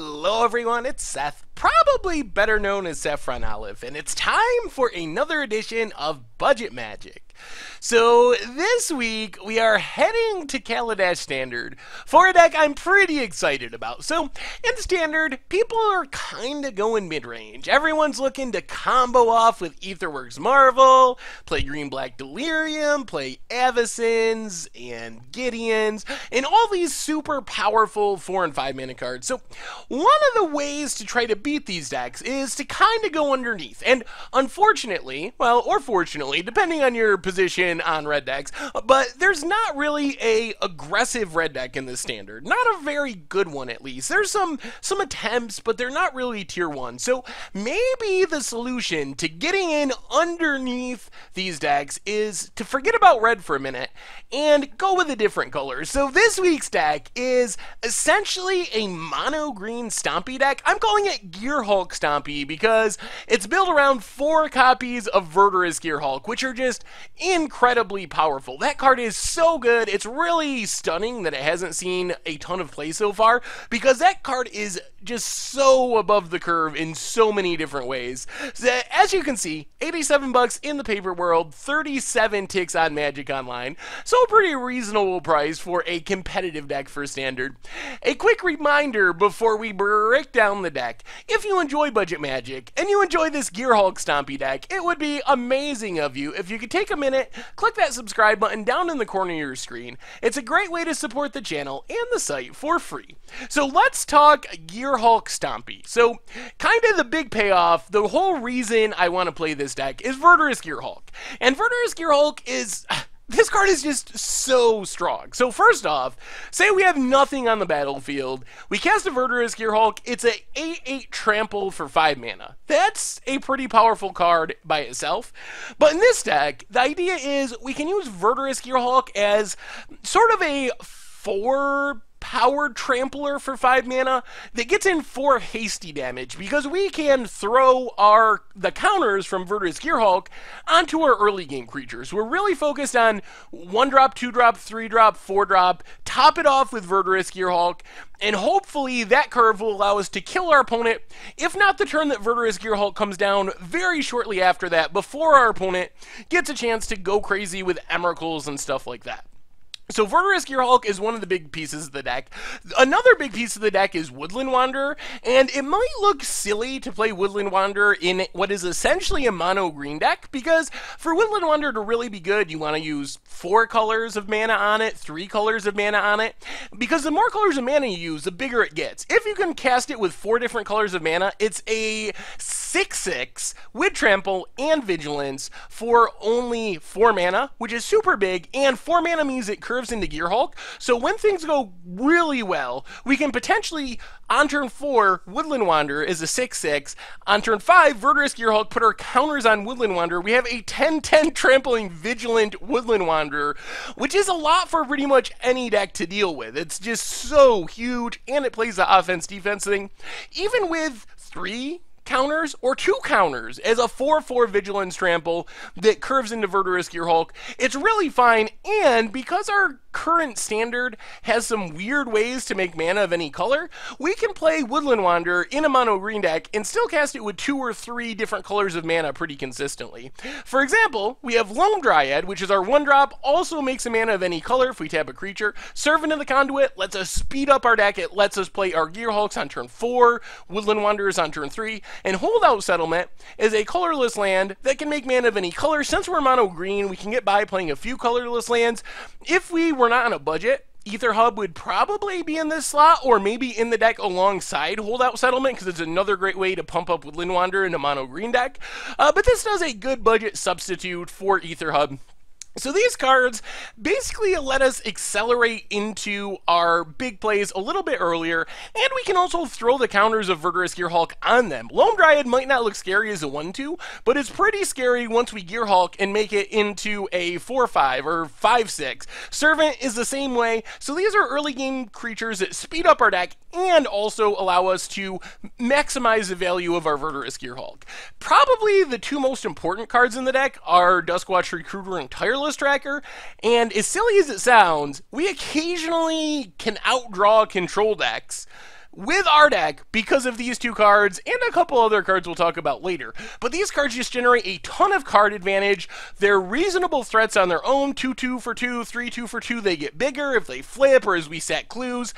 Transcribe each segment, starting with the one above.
Hello everyone, it's Seth, probably better known as Saffron Olive, and it's time for another edition of Budget Magic. So this week we are heading to Kaladesh Standard for a deck I'm pretty excited about. So in Standard, people are kind of going mid-range. Everyone's looking to combo off with Aetherworks Marvel, play Green-Black Delirium, play Avacyn's and Gideon's, and all these super powerful 4 and 5 mana cards. So one of the ways to try to beat these decks is to kind of go underneath. And unfortunately, well, or fortunately, depending on your position on red decks, but there's not really a aggressive red deck in this Standard. Not a very good one, at least. There's some attempts, but they're not really tier 1. So maybe the solution to getting in underneath these decks is to forget about red for a minute and go with a different color. So this week's deck is essentially a mono green Stompy deck. I'm calling it Gearhulk Stompy because it's built around 4 copies of Verdurous Gearhulk, which are just incredibly powerful. That card is so good. It's really stunning that it hasn't seen a ton of play so far because that card is just so above the curve in so many different ways. So, as you can see, 87 bucks in the paper world, 37 ticks on Magic Online. So a pretty reasonable price for a competitive deck for Standard. A quick reminder before we break down the deck. If you enjoy Budget Magic and you enjoy this Gearhulk Stompy deck, it would be amazing of you if you could take a minute, click that subscribe button down in the corner of your screen. It's a great way to support the channel and the site for free. So let's talk Gearhulk Stompy. So kind of the big payoff, the whole reason I want to play this deck is Verdurous Gearhulk. And Verdurous Gearhulk is... this card is just so strong. So first off, say we have nothing on the battlefield. We cast a Verdurous Gearhulk. It's a 8/8 trample for 5 mana. That's a pretty powerful card by itself. But in this deck, the idea is we can use Verdurous Gearhulk as sort of a 4 powered trampler for 5 mana that gets in 4 hasty damage because we can throw the counters from Verdurous Gearhulk onto our early game creatures. We're really focused on 1-drop, 2-drop, 3-drop, 4-drop, top it off with Verdurous Gearhulk, and hopefully that curve will allow us to kill our opponent, if not the turn that Verdurous Gearhulk comes down, very shortly after that, before our opponent gets a chance to go crazy with Emeralds and stuff like that. So Verdurous Gearhulk is one of the big pieces of the deck. Another big piece of the deck is Woodland Wander, and it might look silly to play Woodland Wander in what is essentially a mono green deck, because for Woodland Wander to really be good, you want to use 4 colors of mana on it, 3 colors of mana on it, because the more colors of mana you use, the bigger it gets. If you can cast it with 4 different colors of mana, it's a 6/6 with Trample and Vigilance for only 4 mana, which is super big, and 4 mana means it curves into Gearhulk. So when things go really well, we can potentially, on turn 4, Woodland Wander is a 6/6. On turn 5, Verdurous Gearhulk, put our counters on Woodland Wander. We have a 10/10 trampling Vigilant Woodland Wander, which is a lot for pretty much any deck to deal with. It's just so huge, and it plays the offense-defense thing. Even with 3 counters or 2 counters as a 4/4 Vigilance Trample that curves into Verdurous Gearhulk, it's really fine. And because our current Standard has some weird ways to make mana of any color, we can play Woodland Wander in a mono green deck and still cast it with 2 or 3 different colors of mana pretty consistently. For example, we have Lone Dryad, which is our 1-drop, also makes a mana of any color if we tap a creature. Servant of the Conduit lets us speed up our deck. It lets us play our Gearhulks on turn 4, Woodland Wanderers on turn 3, and Holdout Settlement is a colorless land that can make mana of any color. Since we're mono green, we can get by playing a few colorless lands. If we were not on a budget, Aether Hub would probably be in this slot, or maybe in the deck alongside Holdout Settlement, because it's another great way to pump up Woodland Wander in a mono green deck. But this does a good budget substitute for Aether Hub. So these cards basically let us accelerate into our big plays a little bit earlier, and we can also throw the counters of Verdurous Gearhulk on them. Lone Dryad might not look scary as a 1/2, but it's pretty scary once we Gearhulk and make it into a 4/5 or 5/6. Servant is the same way. So these are early game creatures that speed up our deck and also allow us to maximize the value of our Verdurous Gearhulk. Probably the 2 most important cards in the deck are Dusk Recruit and Tireless Tracker, and as silly as it sounds, we occasionally can outdraw control decks with our deck because of these two cards and a couple other cards we'll talk about later. But these cards just generate a ton of card advantage. They're reasonable threats on their own, 2-2 for 2, 3-2 for 2. They get bigger if they flip or as we set clues.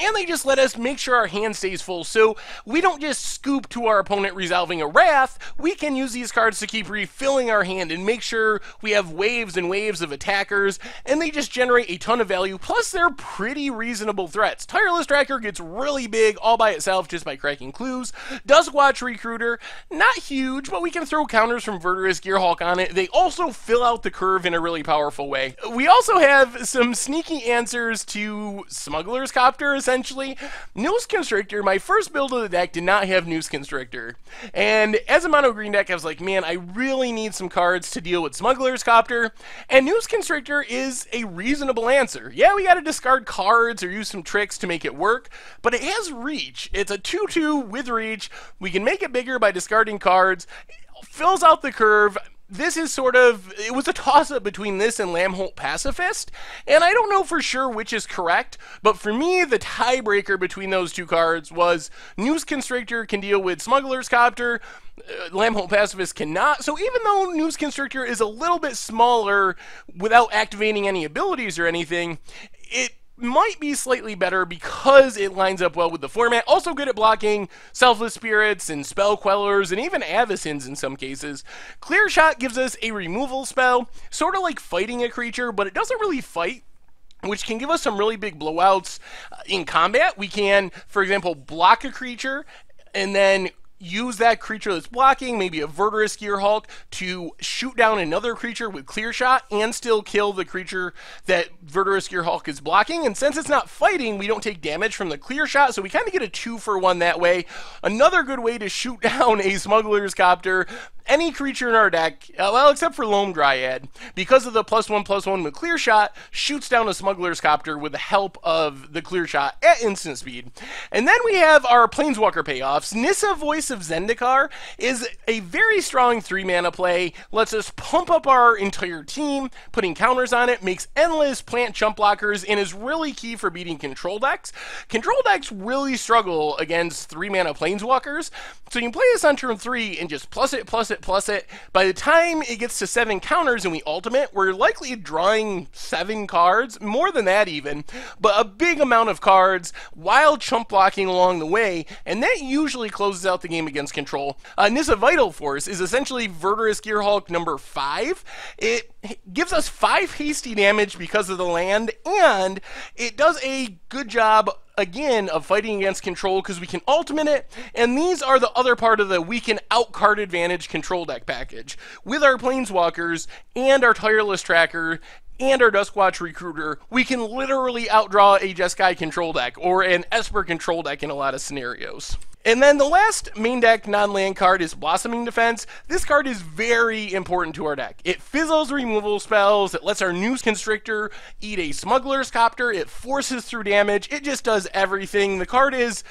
And they just let us make sure our hand stays full, so we don't just scoop to our opponent resolving a Wrath. We can use these cards to keep refilling our hand and make sure we have waves and waves of attackers, and they just generate a ton of value, plus they're pretty reasonable threats. Tireless Tracker gets really big all by itself just by cracking clues. Dusk Recruiter, not huge, but we can throw counters from Verdurous Gearhulk on it. They also fill out the curve in a really powerful way. We also have some sneaky answers to Smugglers Copter, essentially. Noose Constrictor, my first build of the deck did not have Noose Constrictor. And as a mono green deck, I was like, man, I really need some cards to deal with Smugglers Copter. And Noose Constrictor is a reasonable answer. Yeah, we gotta discard cards or use some tricks to make it work, but it has reach. It's a 2-2 with reach. We can make it bigger by discarding cards. It fills out the curve. This is sort of, it was a toss-up between this and Lambholt Pacifist, and I don't know for sure which is correct, but for me, the tiebreaker between those two cards was Noose Constrictor can deal with Smuggler's Copter, Lambholt Pacifist cannot, so even though Noose Constrictor is a little bit smaller without activating any abilities or anything, it might be slightly better because it lines up well with the format. Also good at blocking Selfless Spirits and Spell Quellers and even Avacins in some cases. Clear Shot gives us a removal spell, sort of like fighting a creature, but it doesn't really fight, which can give us some really big blowouts in combat. We can, for example, block a creature and then use that creature that's blocking, maybe a Verdurous Gearhulk, to shoot down another creature with Clear Shot and still kill the creature that Verdurous Gearhulk is blocking. And since it's not fighting, we don't take damage from the Clear Shot, so we kind of get a 2-for-1 that way. Another good way to shoot down a Smuggler's Copter. Any creature in our deck, well, except for Loam Dryad, because of the +1/+1 with Clear Shot, shoots down a Smuggler's Copter with the help of the Clear Shot at instant speed. And then we have our Planeswalker Payoffs. Nissa, Voice of Zendikar, is a very strong 3-mana play, lets us pump up our entire team, putting counters on it, makes endless plant jump blockers, and is really key for beating control decks. Control decks really struggle against 3-mana Planeswalkers, so you can play this on turn 3 and just plus it. By the time it gets to 7 counters and we ultimate, we're likely drawing 7 cards, more than that even, but a big amount of cards while chump blocking along the way, and that usually closes out the game against control. Nissa Vital Force is essentially Verdurous Gearhulk number 5. It gives us 5 hasty damage because of the land, and it does a good job again of fighting against control because we can ultimate it, and these are the other part of the we can out-card advantage control deck package. With our Planeswalkers and our Tireless Tracker and our Duskwatch Recruiter, we can literally outdraw a Jeskai control deck or an Esper control deck in a lot of scenarios. And then the last main deck non-land card is Blossoming Defense. This card is very important to our deck. It fizzles removal spells, it lets our Noose Constrictor eat a Smuggler's Copter, it forces through damage, it just does everything. The card is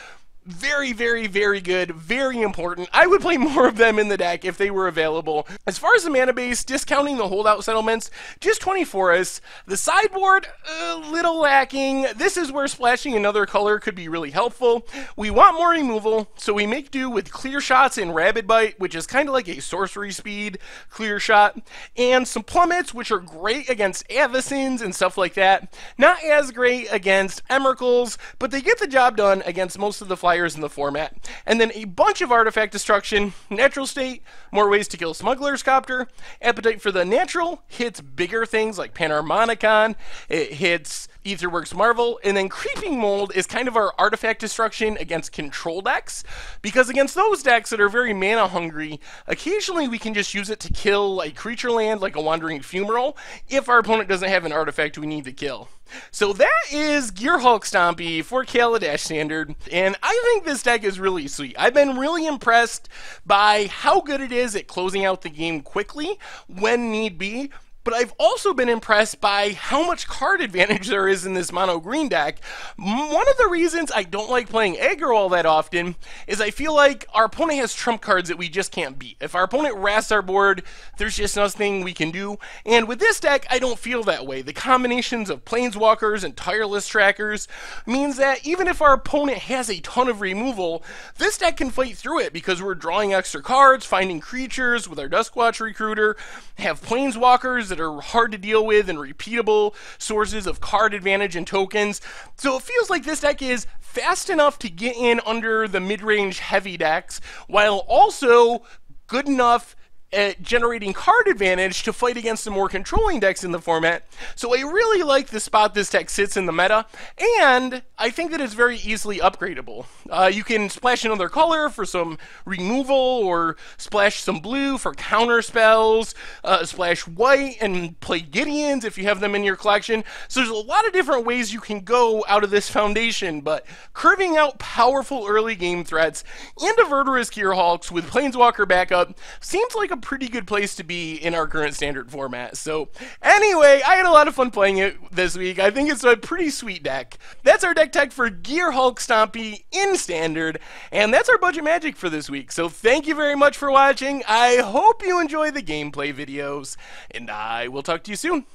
very, very, very good, very important. I would play more of them in the deck if they were available. As far as the mana base, discounting the holdout settlements, just 20 forests. The sideboard, a little lacking. This is where splashing another color could be really helpful. We want more removal, so we make do with Clear Shots and Rabid Bite, which is kind of like a sorcery speed Clear Shot, and some Plummets, which are great against Avacins and stuff like that. Not as great against Emeralds, but they get the job done against most of the flyers in the format. And then a bunch of artifact destruction, natural state, more ways to kill Smuggler's Copter. Appetite for the natural hits bigger things like Panharmonicon, it hits Aetherworks Marvel, and then Creeping Mold is kind of our artifact destruction against control decks, because against those decks that are very mana hungry, occasionally we can just use it to kill a creature land like a Wandering Fumarole if our opponent doesn't have an artifact we need to kill. So that is Gearhulk Stompy for Kaladesh Standard, and I think this deck is really sweet. I've been really impressed by how good it is at closing out the game quickly when need be. but I've also been impressed by how much card advantage there is in this mono green deck. One of the reasons I don't like playing aggro all that often is I feel like our opponent has trump cards that we just can't beat. If our opponent wrasts our board, there's just nothing we can do. And with this deck, I don't feel that way. The combinations of Planeswalkers and Tireless Trackers means that even if our opponent has a ton of removal, this deck can fight through it because we're drawing extra cards, finding creatures with our Dusk Recruiter, have Planeswalkers that are hard to deal with and repeatable sources of card advantage and tokens. So it feels like this deck is fast enough to get in under the mid-range heavy decks, while also good enough at generating card advantage to fight against the more controlling decks in the format. So I really like the spot this deck sits in the meta, and I think that it's very easily upgradable. You can splash another color for some removal, or splash some blue for counter spells, splash white and play Gideons if you have them in your collection. So there's a lot of different ways you can go out of this foundation, but curving out powerful early game threats and a Verdurous Gearhulks with Planeswalker backup seems like a pretty good place to be in our current standard format. So anyway, I had a lot of fun playing it this week. I think it's a pretty sweet deck. That's our deck tech for Gearhulk Stompy in standard, and that's our budget magic for this week. So thank you very much for watching. I hope you enjoy the gameplay videos, and I will talk to you soon.